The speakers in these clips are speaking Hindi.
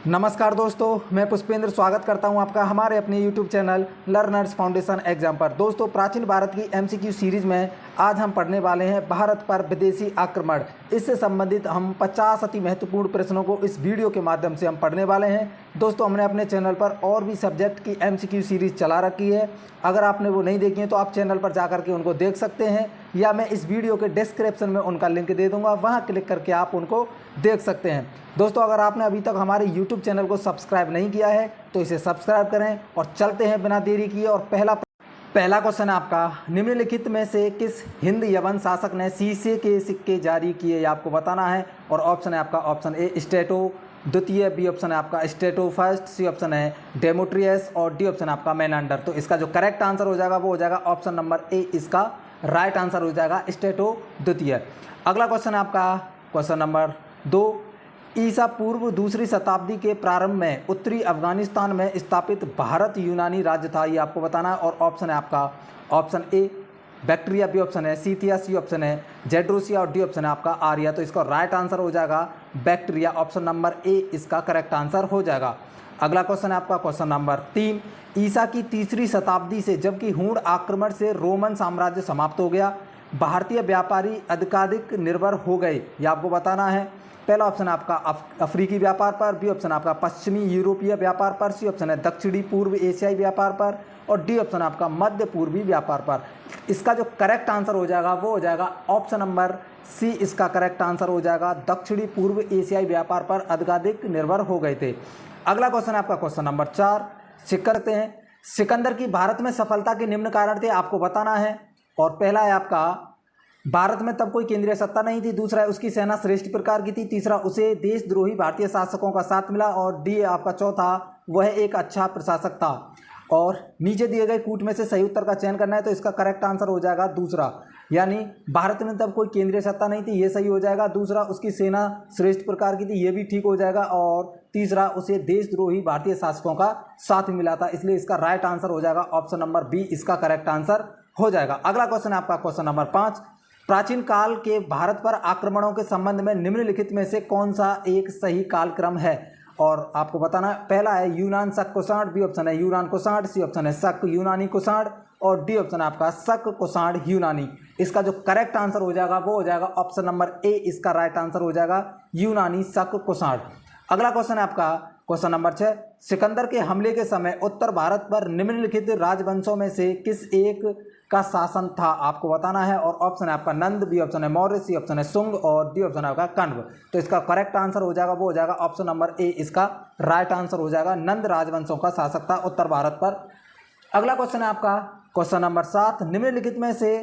नमस्कार दोस्तों, मैं पुष्पेंद्र स्वागत करता हूं आपका हमारे अपने YouTube channel learners foundation exam पर। दोस्तों, प्राचीन भारत की MCQ सीरीज़ में आज हम पढ़ने वाले हैं भारत पर विदेशी आक्रमण। इससे संबंधित हम 50 अति महत्वपूर्ण प्रश्नों को इस वीडियो के माध्यम से हम पढ़ने वाले हैं। दोस्तों, हमने अपने चैनल पर और भी सब्जेक्ट की MCQ सीरीज़ चला रखी है। अगर आपने वो नहीं देखी है तो आप चैनल पर जा करके उनको देख सकते हैं, या मैं इस वीडियो के डिस्क्रिप्शन में उनका लिंक दे दूँगा, वहाँ क्लिक करके आप उनको देख सकते हैं। दोस्तों, अगर आपने अभी तक हमारे YouTube चैनल को सब्सक्राइब नहीं किया है तो इसे सब्सक्राइब करें और चलते हैं बिना देरी किए। और पहला क्वेश्चन आपका, निम्नलिखित में से किस हिंद यवन शासक ने शीशे के सिक्के जारी किए, ये आपको बताना है। और ऑप्शन है आपका ऑप्शन ए स्टेटो द्वितीय, बी ऑप्शन है आपका स्टेटो फर्स्ट, सी ऑप्शन है डेमोट्रियस और डी ऑप्शन है आपका मेनांडर। तो इसका जो करेक्ट आंसर हो जाएगा वो हो जाएगा ऑप्शन नंबर ए, इसका राइट आंसर हो जाएगा स्टेटो द्वितीय। अगला क्वेश्चन है आपका क्वेश्चन नंबर 2, ईसा पूर्व दूसरी शताब्दी के प्रारंभ में उत्तरी अफगानिस्तान में स्थापित भारत यूनानी राज्य था, ये आपको बताना है। और ऑप्शन है आपका option A Bactria, B option है सीथिया, सी ऑप्शन है जेड्रोसिया और डी ऑप्शन है आपका आर्या। तो इसका राइट आंसर हो जाएगा बैक्ट्रिया, ऑप्शन नंबर ए इसका करेक्ट आंसर हो जाएगा। अगला क्वेश्चन है आपका क्वेश्चन नंबर 3, ईसा की तीसरी शताब्दी से जबकि हूण आक्रमण से रोमन साम्राज्य समाप्त हो गया, भारतीय व्यापारी अधिकाधिक निर्भर हो गए, ये आपको बताना है। पहला ऑप्शन आपका अफ्रीकी व्यापार पर, बी ऑप्शन आपका पश्चिमी यूरोपीय व्यापार पर, सी ऑप्शन है दक्षिणी पूर्व एशियाई व्यापार पर और डी ऑप्शन आपका मध्य पूर्वी व्यापार पर। इसका जो करेक्ट आंसर हो जाएगा वो हो जाएगा ऑप्शन नंबर सी, इसका करेक्ट आंसर हो जाएगा दक्षिणी पूर्व एशियाई व्यापार पर अधिकाधिक निर्भर हो गए थे। अगला क्वेश्चन आपका क्वेश्चन नंबर 4, सिकंदर की भारत में सफलता के निम्न कारण थे, आपको बताना है। और पहला है आपका भारत में तब कोई केंद्रीय सत्ता नहीं थी, दूसरा है उसकी सेना श्रेष्ठ प्रकार की थी, तीसरा उसे देशद्रोही भारतीय शासकों का साथ मिला और डी आपका चौथा वह एक अच्छा प्रशासक था। और नीचे दिए गए कूट में से सही उत्तर का चयन करना है, तो इसका करेक्ट आंसर हो जाएगा दूसरा, यानी भारत में तब कोई केंद्रीय सत्ता नहीं थी, ये सही हो जाएगा। दूसरा उसकी सेना श्रेष्ठ प्रकार की थी, ये भी ठीक हो जाएगा। और तीसरा उसे देशद्रोही भारतीय शासकों का साथ मिला था, इसलिए इसका राइट आंसर हो जाएगा ऑप्शन नंबर बी, इसका करेक्ट आंसर हो जाएगा। अगला क्वेश्चन है आपका क्वेश्चन नंबर 5, प्राचीन काल के भारत पर आक्रमणों के संबंध में निम्नलिखित में से कौन सा एक सही कालक्रम है। और आपको बताना है, पहला है यूनान शक कुषाण, बी ऑप्शन है यूनान कुषाण, सी ऑप्शन है शक यूनानी कुषाण और डी ऑप्शन है आपका शक कुषाण यूनानी। इसका जो करेक्ट आंसर हो जाएगा वो हो जाएगा ऑप्शन नंबर ए, इसका राइट आंसर हो जाएगा यूनानी शक कुषाण। अगला क्वेश्चन है आपका क्वेश्चन नंबर 6, सिकंदर के हमले के समय उत्तर भारत पर निम्नलिखित राजवंशों में से किस एक का शासन था, आपको बताना है। और ऑप्शन है आपका नंद, बी ऑप्शन है मौर्य, सी ऑप्शन है शुंग और डी ऑप्शन है आपका कण्व। तो इसका करेक्ट आंसर हो जाएगा वो हो जाएगा ऑप्शन नंबर ए, इसका राइट आंसर हो जाएगा नंद राजवंशों का शासक था उत्तर भारत पर। अगला क्वेश्चन है आपका क्वेश्चन नंबर 7, निम्नलिखित में से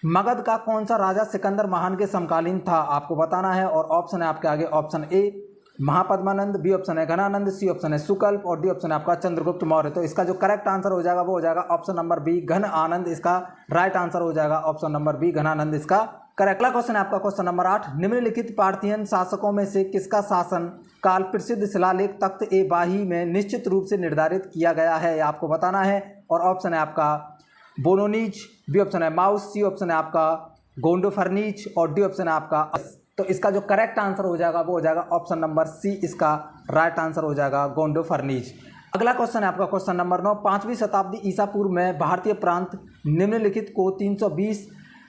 मगध का कौन सा राजा सिकंदर महान के समकालीन था, आपको बताना है। और ऑप्शन है आपके आगे option A Mahapadmananda, B option है घनानंद, सी ऑप्शन है सुकल्प और डी ऑप्शन है आपका चंद्रगुप्त मौर्य। तो इसका जो करेक्ट आंसर हो जाएगा वो हो जाएगा ऑप्शन नंबर बी घन आनंद, इसका राइट आंसर हो जाएगा ऑप्शन नंबर बी घनानंद, इसका करेक्ट। अगला क्वेश्चन है आपका क्वेश्चन नंबर 8, निम्नलिखित पार्थियन शासकों में से किसका शासन काल प्रसिद्ध शिलालेख तख्त ए बाही में निश्चित रूप से निर्धारित किया गया है, आपको बताना है। और ऑप्शन है आपका बोनोनीज, बी ऑप्शन है माउस, सी ऑप्शन है आपका गोंडोफर्नीच और डी ऑप्शन है आपका। तो इसका जो करेक्ट आंसर हो जाएगा वो हो जाएगा ऑप्शन नंबर सी, इसका राइट आंसर हो जाएगा गोंडोफर्नीच। अगला क्वेश्चन है आपका क्वेश्चन नंबर 9, 5वीं शताब्दी ईसा पूर्व में भारतीय प्रांत निम्नलिखित को 320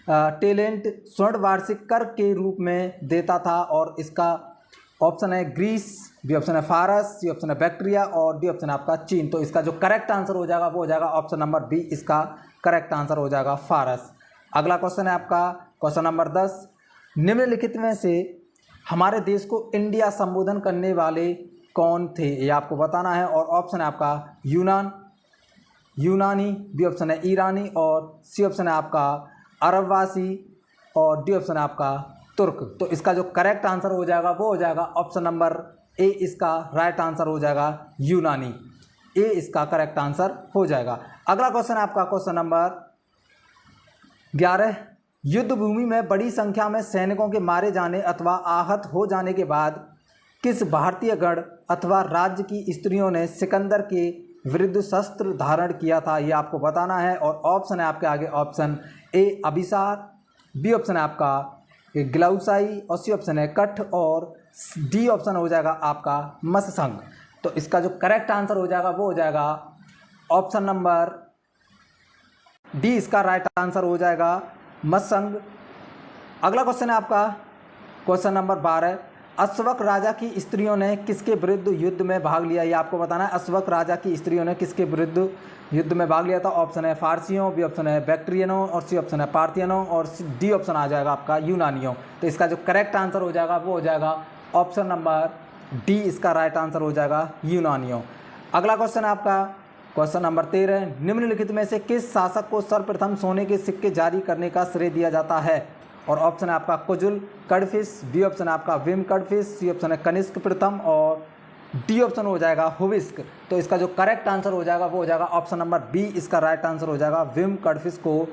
टैलेंट स्वर्ण वार्षिक कर के रूप में देता था। और इसका ऑप्शन है ग्रीस, बी ऑप्शन है फारस, सी ऑप्शन है बैक्ट्रिया और डी ऑप्शन है आपका चीन। तो इसका जो करेक्ट आंसर हो जाएगा वो हो जाएगा ऑप्शन नंबर बी, इसका करेक्ट आंसर हो जाएगा फारस। अगला क्वेश्चन है आपका क्वेश्चन नंबर 10, निम्नलिखित में से हमारे देश को इंडिया संबोधन करने वाले कौन थे, ये आपको बताना है। और ऑप्शन है आपका यूनानी, बी ऑप्शन है ईरानी और सी ऑप्शन है आपका अरबवासी और डी ऑप्शन है आपका तुर्क। तो इसका जो करेक्ट आंसर हो जाएगा वो हो जाएगा ऑप्शन नंबर ए, इसका राइट आंसर हो जाएगा यूनानी, ए इसका करेक्ट आंसर हो जाएगा। अगला क्वेश्चन है आपका क्वेश्चन नंबर 11, युद्ध भूमि में बड़ी संख्या में सैनिकों के मारे जाने अथवा आहत हो जाने के बाद किस भारतीय गण अथवा राज्य की स्त्रियों ने सिकंदर के विरुद्ध शस्त्र धारण किया था, ये आपको बताना है। और ऑप्शन है आपके आगे ऑप्शन ए अभिसार, बी ऑप्शन है आपका ग्लाउसाई और सी ऑप्शन है कठ और डी ऑप्शन हो जाएगा आपका मत्स्यसंघ। तो इसका जो करेक्ट आंसर हो जाएगा वो हो जाएगा ऑप्शन नंबर डी, इसका राइट आंसर हो जाएगा मत्संग। अगला क्वेश्चन है आपका क्वेश्चन नंबर 12। अश्वक राजा की स्त्रियों ने किसके विरुद्ध युद्ध में भाग लिया, ये आपको बताना है। अश्वक राजा की स्त्रियों ने किसके विरुद्ध युद्ध में भाग लिया था? ऑप्शन है फारसियों, बी ऑप्शन है बैक्ट्रियनों और सी ऑप्शन है पार्थियनों और डी ऑप्शन आ जाएगा आपका यूनानियों। तो इसका जो करेक्ट आंसर हो जाएगा वो हो जाएगा ऑप्शन नंबर डी, इसका राइट आंसर हो जाएगा यूनानियों। अगला क्वेश्चन है आपका क्वेश्चन नंबर 13। निम्नलिखित में से किस शासक को सर्वप्रथम सोने के सिक्के जारी करने का श्रेय दिया जाता है? और ऑप्शन है आपका कुजुल कडफिस, बी ऑप्शन है आपका विम कडफिस, सी ऑप्शन है कनिष्क प्रथम और डी ऑप्शन हो जाएगा हुविस्क। तो इसका जो करेक्ट आंसर हो जाएगा वो हो जाएगा ऑप्शन नंबर बी, इसका राइट आंसर हो जाएगा विम कडफिस को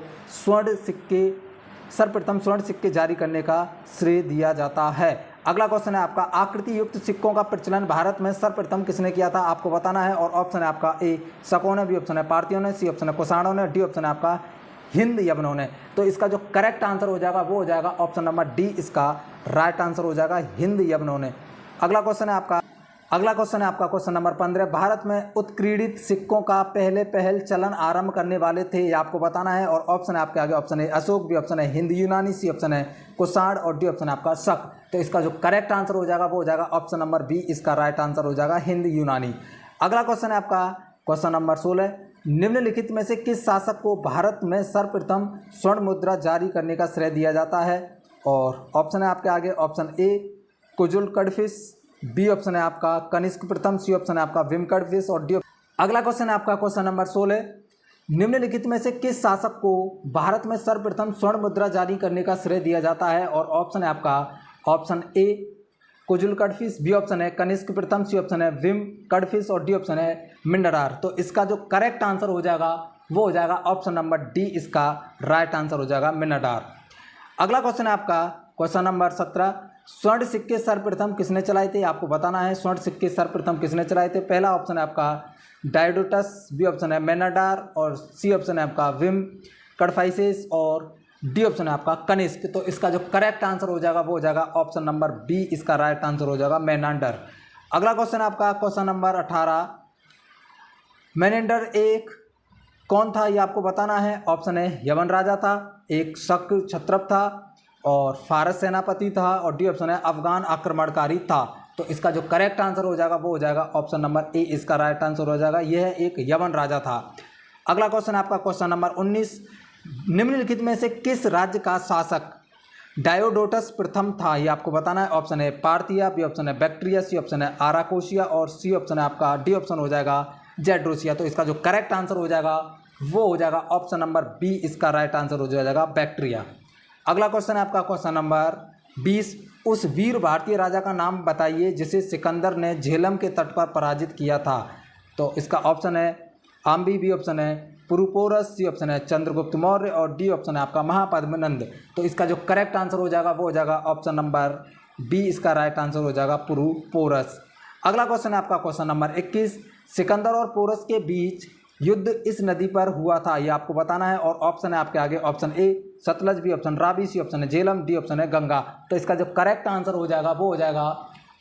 सर्वप्रथम स्वर्ण सिक्के जारी करने का श्रेय दिया जाता है। अगला क्वेश्चन है आपका आकृति युक्त सिक्कों का प्रचलन भारत में सर्वप्रथम किसने किया था? आपको बताना है। और ऑप्शन है आपका ए शकों ने, बी ऑप्शन है पार्थियों ने, सी ऑप्शन है कुषाणों ने, डी ऑप्शन है आपका हिंद यवनों ने। तो इसका जो करेक्ट आंसर हो जाएगा वो हो जाएगा ऑप्शन नंबर डी, इसका राइट आंसर हो जाएगा हिंद यवनों ने। अगला क्वेश्चन है आपका क्वेश्चन नंबर 15। भारत में उत्कीर्णित सिक्कों का पहल चलन आरंभ करने वाले थे, ये आपको बताना है। और ऑप्शन है आपके आगे ऑप्शन है अशोक, बी ऑप्शन है हिंद यूनानी, सी ऑप्शन है कुषाण और डी ऑप्शन है आपका शक। तो इसका जो करेक्ट आंसर हो जाएगा वो हो जाएगा ऑप्शन नंबर बी, इसका राइट आंसर हो जाएगा हिंद यूनानी। अगला क्वेश्चन है आपका क्वेश्चन नंबर 16। निम्नलिखित में से किस शासक को भारत में सर्वप्रथम स्वर्ण मुद्रा जारी करने का श्रेय दिया जाता है? और ऑप्शन है आपके आगे option A Kujula Kadphises, B option है आपका कनिष्क प्रथम, सी ऑप्शन है आपका विम कडफिस और डी। अगला क्वेश्चन है आपका क्वेश्चन नंबर 16। निम्नलिखित में से किस शासक को भारत में सर्वप्रथम स्वर्ण मुद्रा जारी करने का श्रेय दिया जाता है? और ऑप्शन है आपका option A Kujula Kadphises, B option है कनिष्क प्रथम, सी ऑप्शन है विम कडफिस और डी ऑप्शन है मिंडार। तो इसका जो करेक्ट आंसर हो जाएगा वो हो जाएगा ऑप्शन नंबर डी, इसका राइट आंसर हो जाएगा मिंडार। अगला क्वेश्चन है आपका क्वेश्चन नंबर 17। स्वर्ण सिक्के सर्वप्रथम किसने चलाए थे? आपको बताना है स्वर्ण सिक्के सर्वप्रथम किसने चलाए थे। पहला ऑप्शन है आपका डायोडोटस, बी ऑप्शन है मेनाडार और सी ऑप्शन है आपका विम कडफाइसेस और डी ऑप्शन है आपका कनिष्क। तो इसका जो करेक्ट आंसर हो जाएगा वो हो जाएगा ऑप्शन नंबर बी, इसका राइट आंसर हो जाएगा मेनांडर। अगला क्वेश्चन आपका क्वेश्चन नंबर 18। मेनेंडर एक कौन था, ये आपको बताना है। ऑप्शन है यवन राजा था, एक शक क्षत्रप था और फारस सेनापति था और डी ऑप्शन है अफगान आक्रमणकारी था। तो इसका जो करेक्ट आंसर हो जाएगा वो हो जाएगा ऑप्शन नंबर ए, इसका राइट आंसर हो जाएगा यह एक यवन राजा था। अगला क्वेश्चन आपका क्वेश्चन नंबर 19। निम्नलिखित में से किस राज्य का शासक डायोडोटस प्रथम था, ये आपको बताना है। ऑप्शन है पार्थिया, बी ऑप्शन है बैक्ट्रिया, सी ऑप्शन है आराकोशिया और सी ऑप्शन है आपका डी ऑप्शन हो जाएगा जेड्रोसिया। तो इसका जो करेक्ट आंसर हो जाएगा वो हो जाएगा ऑप्शन नंबर बी, इसका राइट आंसर हो जाएगा बैक्ट्रिया। अगला क्वेश्चन है आपका क्वेश्चन नंबर 20। उस वीर भारतीय राजा का नाम बताइए जिसे सिकंदर ने झेलम के तट पर पराजित किया था। तो इसका ऑप्शन है आम्बी, बी ऑप्शन है पुरुपोरस, सी ऑप्शन है चंद्रगुप्त मौर्य और डी ऑप्शन है आपका महापद्मनंद। तो इसका जो करेक्ट आंसर हो जाएगा वो हो जाएगा ऑप्शन नंबर बी, इसका राइट आंसर हो जाएगा पुरुपोरस। अगला क्वेश्चन है आपका क्वेश्चन नंबर 21। सिकंदर और पोरस के बीच युद्ध इस नदी पर हुआ था, ये आपको बताना है। और ऑप्शन है आपके आगे option A Sutlej, B option Ravi, C option है झेलम, डी ऑप्शन है गंगा। तो इसका जो करेक्ट आंसर हो जाएगा वो हो जाएगा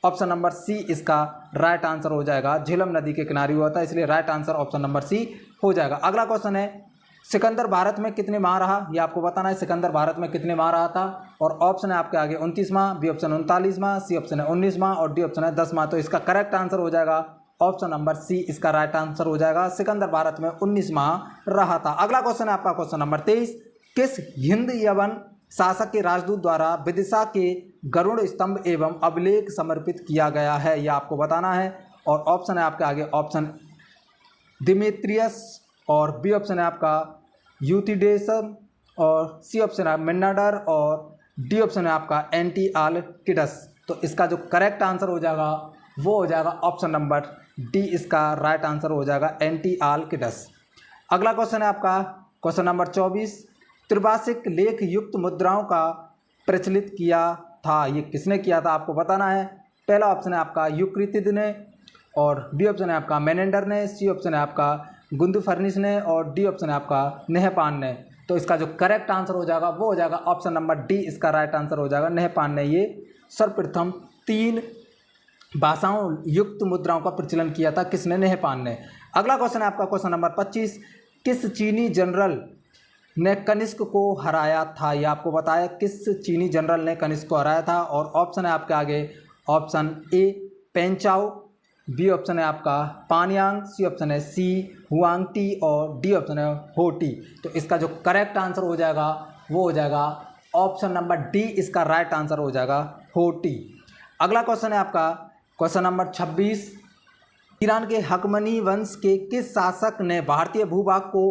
ऑप्शन नंबर सी, इसका राइट आंसर हो जाएगा झेलम नदी के किनारे हुआ था, इसलिए right answer option number C हो जाएगा। अगला क्वेश्चन है सिकंदर भारत में कितने माह रहा, ये आपको बताना है सिकंदर भारत में कितने माह रहा था। और ऑप्शन है आपके आगे 29 माह, बी ऑप्शन 39 माह, सी ऑप्शन है 19 माह और डी ऑप्शन है 10 माह। तो इसका करेक्ट आंसर हो जाएगा ऑप्शन नंबर सी, इसका राइट आंसर हो जाएगा सिकंदर भारत में 19 माह रहा था। अगला क्वेश्चन है आपका क्वेश्चन नंबर 23। किस हिंद यवन शासक के राजदूत द्वारा विदिशा के गरुड़ स्तंभ एवं अभिलेख समर्पित किया गया है, यह आपको बताना है। और ऑप्शन है आपके आगे ऑप्शन डिमेट्रियस और बी ऑप्शन है आपका यूथिडेसन और सी ऑप्शन है मिनाडर और डी ऑप्शन है आपका एंटीआलकिडस। तो इसका जो करेक्ट आंसर हो जाएगा वो हो जाएगा ऑप्शन नंबर डी, इसका राइट आंसर हो जाएगा एंटीआलकिडस। अगला क्वेश्चन है आपका क्वेश्चन नंबर 24। त्रिभाषिक लेख युक्त मुद्राओं का प्रचलित किया था, ये किसने किया था आपको बताना है। पहला ऑप्शन है आपका यूक्रिटिड ने और बी ऑप्शन है आपका मेनेंडर ने, सी ऑप्शन है आपका गुंदुफर्निस ने और डी ऑप्शन है आपका नेहपान ने। तो इसका जो करेक्ट आंसर हो जाएगा वो हो जाएगा ऑप्शन नंबर डी, इसका राइट आंसर हो जाएगा नेहपान ने। ये सर्वप्रथम 3 भाषाओं युक्त मुद्राओं का प्रचलन किया था? किसने? नेहपान ने। अगला क्वेश्चन है आपका क्वेश्चन नंबर 25, किस चीनी जनरल ने कनिष्क को हराया था? ये आपको बताया किस चीनी जनरल ने कनिष्क को हराया था। और ऑप्शन है आपके आगे, ऑप्शन ए पेंचाओ, बी ऑप्शन है आपका पानयांग, सी ऑप्शन है सी हुआंगटी और डी ऑप्शन है होटी। तो इसका जो करेक्ट आंसर हो जाएगा वो हो जाएगा ऑप्शन नंबर डी, इसका राइट आंसर हो जाएगा होटी। अगला क्वेश्चन है आपका क्वेश्चन नंबर 26, ईरान के हकमनी वंश के किस शासक ने भारतीय भूभाग को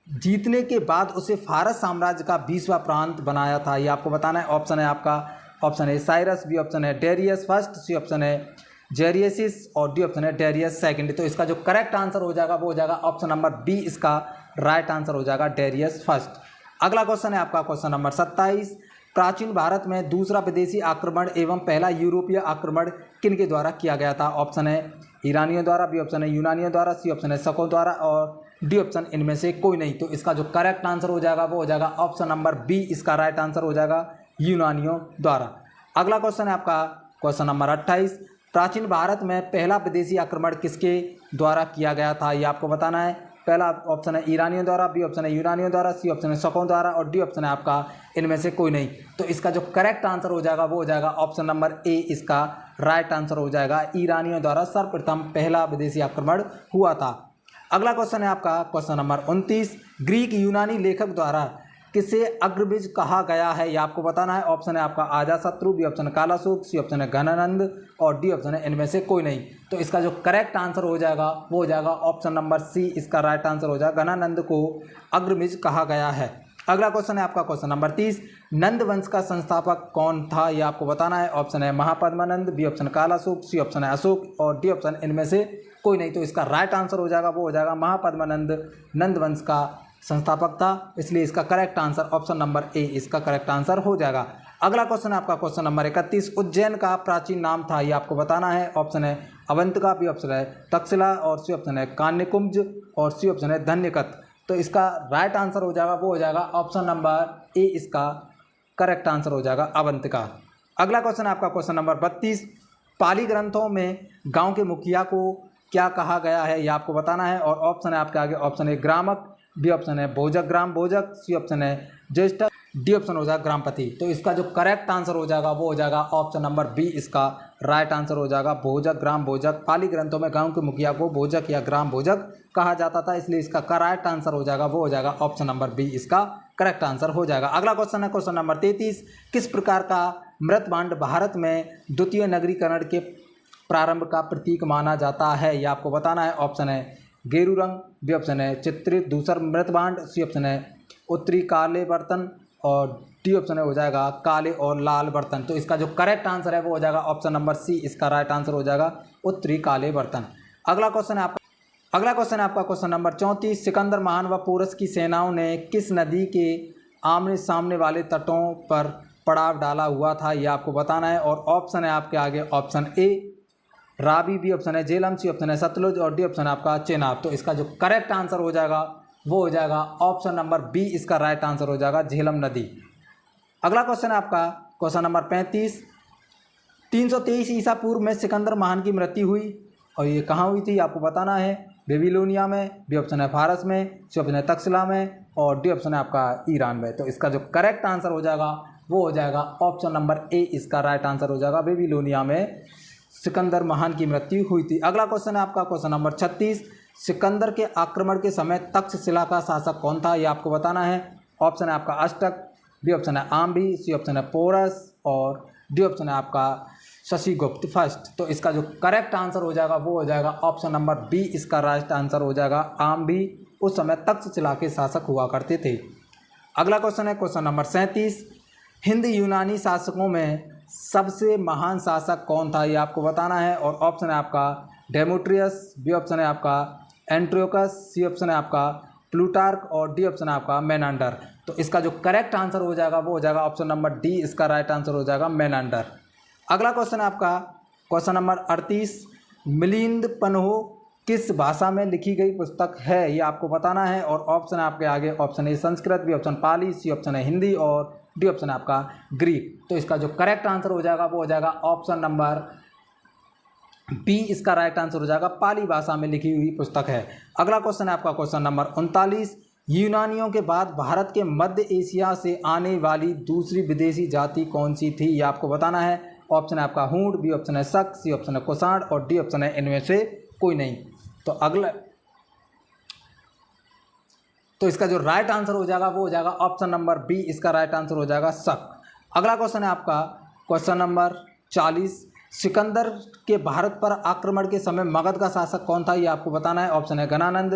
जीतने के बाद उसे फारस साम्राज्य का 20वां प्रांत बनाया था? ये आपको बताना है। ऑप्शन है आपका, ऑप्शन है साइरस, बी ऑप्शन है डेरियस फर्स्ट, सी ऑप्शन है जेरियसिस और डी ऑप्शन है डेरियस सेकंड। तो इसका जो करेक्ट आंसर हो जाएगा वो हो जाएगा ऑप्शन नंबर बी, इसका राइट आंसर हो जाएगा डेरियस फर्स्ट। अगला क्वेश्चन है आपका क्वेश्चन नंबर 27, प्राचीन भारत में दूसरा विदेशी आक्रमण एवं पहला यूरोपीय आक्रमण किन के द्वारा किया गया था? ऑप्शन है ईरानियों द्वारा, बी ऑप्शन है यूनानियों द्वारा, सी ऑप्शन है शकों द्वारा और डी ऑप्शन इनमें से कोई नहीं। तो इसका जो करेक्ट आंसर हो जाएगा वो हो जाएगा ऑप्शन नंबर बी, इसका राइट आंसर हो जाएगा यूनानियों द्वारा। अगला क्वेश्चन है आपका क्वेश्चन नंबर 28, प्राचीन भारत में पहला विदेशी आक्रमण किसके द्वारा किया गया था? ये आपको बताना है। पहला ऑप्शन है ईरानियों द्वारा, बी ऑप्शन है यूनानियों द्वारा, सी ऑप्शन है शकों द्वारा और डी ऑप्शन है आपका इनमें से कोई नहीं। तो इसका जो करेक्ट आंसर हो जाएगा वो हो जाएगा ऑप्शन नंबर ए, इसका राइट आंसर हो जाएगा ईरानियों द्वारा सर्वप्रथम पहला विदेशी आक्रमण हुआ था। अगला क्वेश्चन है आपका क्वेश्चन नंबर 29, ग्रीक यूनानी लेखक द्वारा किसे अग्रबीज कहा गया है? ये आपको बताना है। ऑप्शन है आपका अजातशत्रु, बी ऑप्शन है कालाशोक, सी ऑप्शन है घनानंद और डी ऑप्शन है इनमें से कोई नहीं। तो इसका जो करेक्ट आंसर हो जाएगा वो हो जाएगा ऑप्शन नंबर सी, इसका राइट आंसर हो जाएगा घनानंद को अग्रबीज कहा गया है। अगला क्वेश्चन है आपका क्वेश्चन नंबर 30, नंद वंश का संस्थापक कौन था? ये आपको बताना है। ऑप्शन है Mahapadmananda, B option Kalashoka, C option है अशोक और डी ऑप्शन इनमें से कोई नहीं। तो इसका राइट आंसर हो जाएगा वो हो जाएगा महापद्मानंद नंद वंश का संस्थापक था, इसलिए इसका correct answer option number A, इसका करेक्ट आंसर हो जाएगा। अगला क्वेश्चन है आपका क्वेश्चन नंबर 31, उज्जैन का प्राचीन नाम था? ये आपको बताना है। ऑप्शन है अवंतिका, बी ऑप्शन है तक्षशिला और सी ऑप्शन है कान्यकुब्ज और सी ऑप्शन है धन्यकत। तो इसका राइट आंसर हो जाएगा वो हो जाएगा ऑप्शन नंबर ए, इसका करेक्ट आंसर हो जाएगा अवंतिका। अगला क्वेश्चन है आपका क्वेश्चन नंबर 32, पाली ग्रंथों में गाँव के मुखिया को क्या कहा गया है? यह आपको बताना है। और ऑप्शन है आपके आगे, ऑप्शन है ग्रामक, बी ऑप्शन है भोजक ग्राम भोजक, सी ऑप्शन है ज्येष्ठ, डी ऑप्शन हो जाएगा ग्रामपति। तो इसका जो करेक्ट आंसर हो जाएगा वो हो जाएगा ऑप्शन नंबर बी, इसका राइट आंसर हो जाएगा भोजक ग्राम भोजक। पाली ग्रंथों में गांव के मुखिया को भोजक या ग्राम भोजक कहा जाता था, इसलिए इसका करेक्ट आंसर हो जाएगा वो हो जाएगा ऑप्शन नंबर बी, इसका करेक्ट आंसर हो जाएगा। अगला क्वेश्चन है क्वेश्चन नंबर 33, किस प्रकार का मृतभांड भारत में द्वितीय नगरीकरण के प्रारंभ का प्रतीक माना जाता है? यह आपको बताना है। ऑप्शन है गेरू रंग, बी ऑप्शन है चित्रित दूसर मृतभांड, सी ऑप्शन है उत्तरी काले बर्तन और डी ऑप्शन है हो जाएगा काले और लाल बर्तन। तो इसका जो करेक्ट आंसर है वो हो जाएगा ऑप्शन नंबर सी, इसका राइट आंसर हो जाएगा उत्तरी काले बर्तन। अगला क्वेश्चन है आपका क्वेश्चन नंबर 34, सिकंदर महान व पोरस की सेनाओं ने किस नदी के आमने सामने वाले तटों पर पड़ाव डाला हुआ था? यह आपको बताना है। और ऑप्शन है आपके आगे, option A Ravi, B option है झेलम, सी ऑप्शन है सतलुज और डी ऑप्शन है आपका चेनाब। तो इसका जो करेक्ट आंसर हो जाएगा वो हो जाएगा ऑप्शन नंबर बी, इसका राइट आंसर हो जाएगा झेलम नदी। अगला क्वेश्चन है आपका क्वेश्चन नंबर 35, 323 ईसा पूर्व में सिकंदर महान की मृत्यु हुई और ये कहाँ हुई थी आपको बताना है। बेबीलोनिया में, बी ऑप्शन है फारस में, सी ऑप्शन है तक्षशिला में और डी ऑप्शन है आपका ईरान में। तो इसका जो करेक्ट आंसर हो जाएगा वो हो जाएगा ऑप्शन नंबर ए, इसका राइट आंसर हो जाएगा बेबीलोनिया में सिकंदर महान की मृत्यु हुई थी। अगला क्वेश्चन है आपका क्वेश्चन नंबर 36, सिकंदर के आक्रमण के समय तक्षशिला का शासक कौन था? ये आपको बताना है। ऑप्शन है आपका अष्टक, बी ऑप्शन है आम्बी, सी ऑप्शन है पोरस और डी ऑप्शन है आपका शशिगुप्त फर्स्ट। तो इसका जो करेक्ट आंसर हो जाएगा वो हो जाएगा ऑप्शन नंबर बी, इसका राइट आंसर हो जाएगा आम्बी उस समय तक्षशिला के शासक हुआ करते थे। अगला क्वेश्चन है क्वेश्चन नंबर 37, हिंद यूनानी शासकों में सबसे महान शासक कौन था? ये आपको बताना है। और ऑप्शन है आपका डेमोट्रियस, बी ऑप्शन है आपका एंट्रियोकस, सी ऑप्शन है आपका प्लूटार्क और डी ऑप्शन है आपका मेनांडर। तो इसका जो करेक्ट आंसर हो जाएगा वो हो जाएगा ऑप्शन नंबर डी, इसका राइट आंसर हो जाएगा मेनांडर। अगला क्वेश्चन है आपका क्वेश्चन नंबर 38, मिलिंद पन्हो किस भाषा में लिखी गई पुस्तक है? ये आपको बताना है। और ऑप्शन है आपके आगे, ऑप्शन है संस्कृत, बी ऑप्शन पाली, सी ऑप्शन है हिंदी और डी ऑप्शन है आपका ग्रीक। तो इसका जो करेक्ट आंसर हो जाएगा वो हो जाएगा ऑप्शन नंबर बी इसका राइट आंसर हो जाएगा, पाली भाषा में लिखी हुई पुस्तक है। अगला क्वेश्चन है आपका क्वेश्चन नंबर 39, यूनानियों के बाद भारत के मध्य एशिया से आने वाली दूसरी विदेशी जाति कौन सी थी, ये आपको बताना है। ऑप्शन है आपका हूंड, बी ऑप्शन है शक, सी ऑप्शन है कुषाण और डी ऑप्शन है इनमें से कोई नहीं। तो इसका जो राइट आंसर हो जाएगा वो हो जाएगा ऑप्शन नंबर बी, इसका राइट आंसर हो जाएगा शक। अगला क्वेश्चन है आपका क्वेश्चन नंबर 40, सिकंदर के भारत पर आक्रमण के समय मगध का शासक कौन था, ये आपको बताना है। ऑप्शन है घनानंद,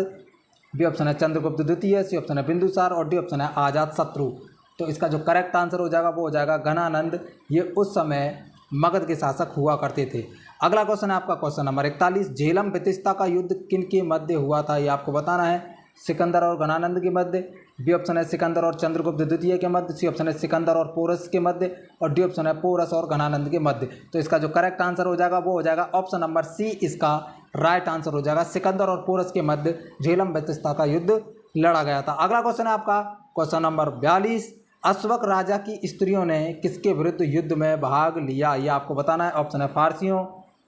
बी ऑप्शन है चंद्रगुप्त द्वितीय, सी ऑप्शन है बिंदुसार और डी ऑप्शन है अजातशत्रु। तो इसका जो करेक्ट आंसर हो जाएगा वो हो जाएगा घनानंद, ये उस समय मगध के शासक हुआ करते थे। अगला क्वेश्चन है आपका क्वेश्चन नंबर 41, झेलम बितिस्ता का युद्ध किन के मध्य हुआ था, ये आपको बताना है। सिकंदर और घनानंद के मध्य, बी ऑप्शन है सिकंदर और चंद्रगुप्त द्वितीय के मध्य, सी ऑप्शन है सिकंदर और पोरस के मध्य और डी ऑप्शन है पोरस और घनानंद के मध्य। तो इसका जो करेक्ट आंसर हो जाएगा वो हो जाएगा ऑप्शन नंबर सी, इसका राइट आंसर हो जाएगा। सिकंदर और पोरस के मध्य झेलम बितिस्ता का युद्ध लड़ा गया था। अगला क्वेश्चन है आपका क्वेश्चन नंबर 42, अश्वक राजा की स्त्रियों ने किसके विरुद्ध युद्ध में भाग लिया, ये आपको बताना है। ऑप्शन है फारसियों,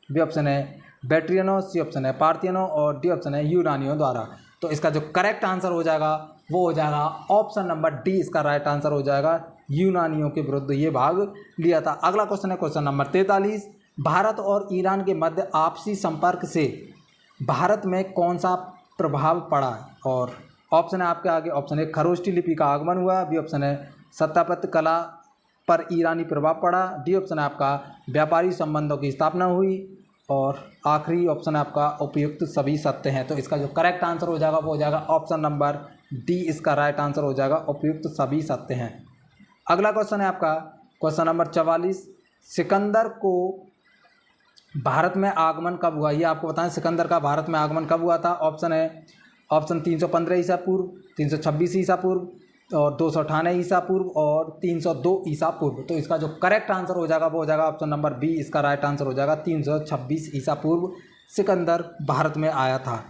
बी ऑप्शन है बैट्रियनों, सी ऑप्शन है पार्थियनों और डी ऑप्शन है यूनानियों द्वारा। तो इसका जो करेक्ट आंसर हो जाएगा वो हो जाएगा ऑप्शन नंबर डी, इसका राइट आंसर हो जाएगा, यूनानियों के विरुद्ध ये भाग लिया था। अगला क्वेश्चन है क्वेश्चन नंबर 43, भारत और ईरान के मध्य आपसी संपर्क से भारत में कौन सा प्रभाव पड़ा, और ऑप्शन है आपके आगे। ऑप्शन है खरोष्ठी लिपि का आगमन हुआ, बी ऑप्शन है स्थापत्य कला पर ईरानी प्रभाव पड़ा, डी ऑप्शन है आपका व्यापारी संबंधों की स्थापना हुई और आखिरी ऑप्शन है आपका उपयुक्त सभी सत्य हैं। तो इसका जो करेक्ट आंसर हो जाएगा वो हो जाएगा ऑप्शन नंबर डी, इसका राइट आंसर हो जाएगा उपयुक्त सभी सत्य हैं। अगला क्वेश्चन है आपका क्वेश्चन नंबर 44, सिकंदर को भारत में आगमन कब हुआ, ये आपको बताएं। सिकंदर का भारत में आगमन कब हुआ था। ऑप्शन है ऑप्शन 315 ईसा पूर्व, 326 ईसा पूर्व और 298 ईसा पूर्व और 302 ईसा पूर्व। तो इसका जो करेक्ट आंसर हो जाएगा वो हो जाएगा ऑप्शन नंबर बी, इसका राइट आंसर हो जाएगा 326 ईसा पूर्व सिकंदर भारत में आया था।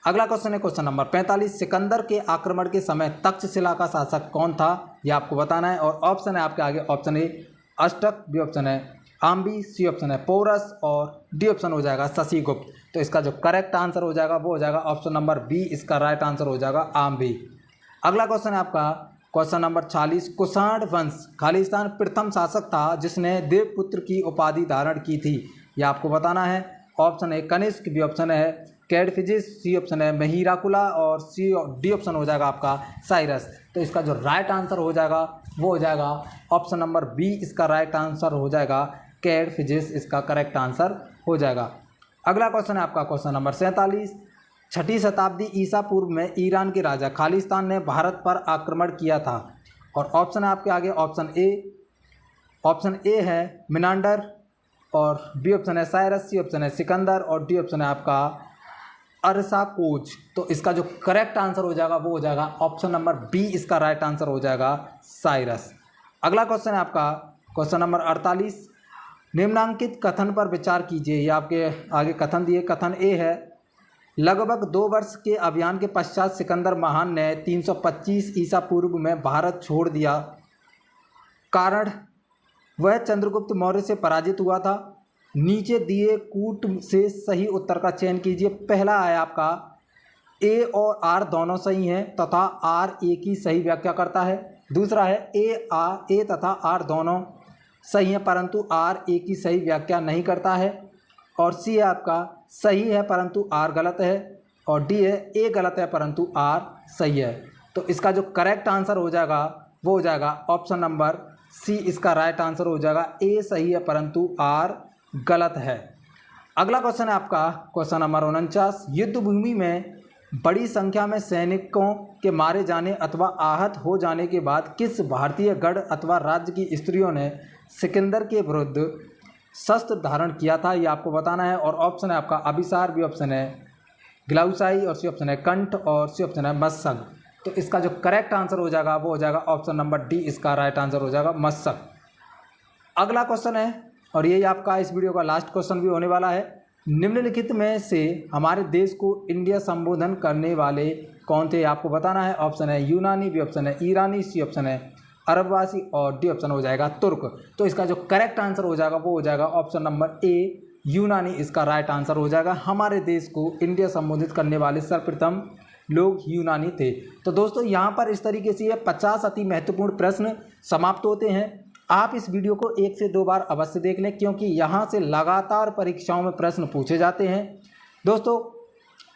अगला क्वेश्चन है क्वेश्चन नंबर 45, सिकंदर के आक्रमण के समय तक्षशिला का शासक कौन था, यह आपको बताना है। और ऑप्शन है आपके आगे। Option A Ashtak, B option है आम्बी, सी ऑप्शन है पोरस और डी ऑप्शन हो जाएगा शशिगुप्त। तो इसका जो करेक्ट आंसर हो जाएगा वो हो जाएगा ऑप्शन नंबर बी, इसका राइट आंसर हो जाएगा आम्बी। अगला क्वेश्चन है आपका क्वेश्चन नंबर 46, कुषाण वंश खालिस्तान प्रथम शासक था जिसने देवपुत्र की उपाधि धारण की थी, यह आपको बताना है। ऑप्शन है कनिष्क, बी ऑप्शन है कैडफिजिस, सी ऑप्शन है महिराकुला और डी ऑप्शन हो जाएगा आपका साइरस। तो इसका जो राइट आंसर हो जाएगा वो हो जाएगा ऑप्शन नंबर बी, इसका राइट आंसर हो जाएगा कैडफिजिस, इसका करेक्ट आंसर हो जाएगा। अगला क्वेश्चन है आपका क्वेश्चन नंबर 47, 6ठी शताब्दी ईसा पूर्व में ईरान के राजा खालिस्तान ने भारत पर आक्रमण किया था। और ऑप्शन है आपके आगे। ऑप्शन ए है मिनांडर और बी ऑप्शन है साइरस, सी ऑप्शन है सिकंदर और डी ऑप्शन है आपका अरसाकोज। तो इसका जो करेक्ट आंसर हो जाएगा वो हो जाएगा ऑप्शन नंबर बी, इसका राइट आंसर हो जाएगा साइरस। अगला क्वेश्चन है आपका क्वेश्चन नंबर 48, निम्नांकित कथन पर विचार कीजिए, ये आपके आगे कथन दिए। कथन ए है, लगभग 2 वर्ष के अभियान के पश्चात सिकंदर महान ने 325 ईसा पूर्व में भारत छोड़ दिया, कारण वह चंद्रगुप्त मौर्य से पराजित हुआ था। नीचे दिए कूट से सही उत्तर का चयन कीजिए। पहला है आपका ए और आर दोनों सही हैं तथा आर ए की सही व्याख्या करता है। दूसरा है ए तथा आर दोनों सही हैं परंतु आर ए की सही व्याख्या नहीं करता है। और सी है आपका सही है परंतु आर गलत है। और डी है ए गलत है परंतु आर सही है। तो इसका जो करेक्ट आंसर हो जाएगा वो हो जाएगा ऑप्शन नंबर सी, इसका राइट आंसर हो जाएगा ए सही है परंतु आर गलत है। अगला क्वेश्चन है आपका क्वेश्चन नंबर 49, युद्ध भूमि में बड़ी संख्या में सैनिकों के मारे जाने अथवा आहत हो जाने के बाद किस भारतीय गढ़ अथवा राज्य की स्त्रियों ने सिकंदर के विरुद्ध शस्त्र धारण किया था, ये आपको बताना है। और ऑप्शन है आपका अभिसार, बी ऑप्शन है ग्लाउसाई और सी ऑप्शन है कंठ और सी ऑप्शन है मत्सक। तो इसका जो करेक्ट आंसर हो जाएगा वो हो जाएगा ऑप्शन नंबर डी, इसका राइट आंसर हो जाएगा मत्सक। अगला क्वेश्चन है और यही आपका इस वीडियो का लास्ट क्वेश्चन भी होने वाला है, निम्नलिखित में से हमारे देश को इंडिया संबोधन करने वाले कौन थे, आपको बताना है। ऑप्शन है यूनानी, बी ऑप्शन है ईरानी, सी ऑप्शन है अरबवासी और डी ऑप्शन हो जाएगा तुर्क। तो इसका जो करेक्ट आंसर हो जाएगा वो हो जाएगा ऑप्शन नंबर ए, यूनानी इसका राइट आंसर हो जाएगा। हमारे देश को इंडिया संबोधित करने वाले सर्वप्रथम लोग यूनानी थे। तो दोस्तों यहाँ पर इस तरीके से ये 50 अति महत्वपूर्ण प्रश्न समाप्त होते हैं। आप इस वीडियो को 1 से 2 बार अवश्य देख लें, क्योंकि यहाँ से लगातार परीक्षाओं में प्रश्न पूछे जाते हैं। दोस्तों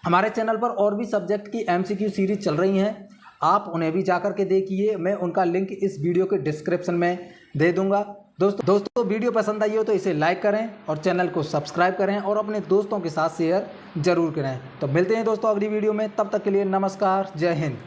हमारे चैनल पर और भी सब्जेक्ट की MCQ सीरीज चल रही हैं, आप उन्हें भी जाकर के देखिए। मैं उनका लिंक इस वीडियो के डिस्क्रिप्शन में दे दूंगा। दोस्तों वीडियो पसंद आई हो तो इसे लाइक करें और चैनल को सब्सक्राइब करें और अपने दोस्तों के साथ शेयर जरूर करें। तो मिलते हैं दोस्तों अगली वीडियो में, तब तक के लिए नमस्कार, जय हिंद।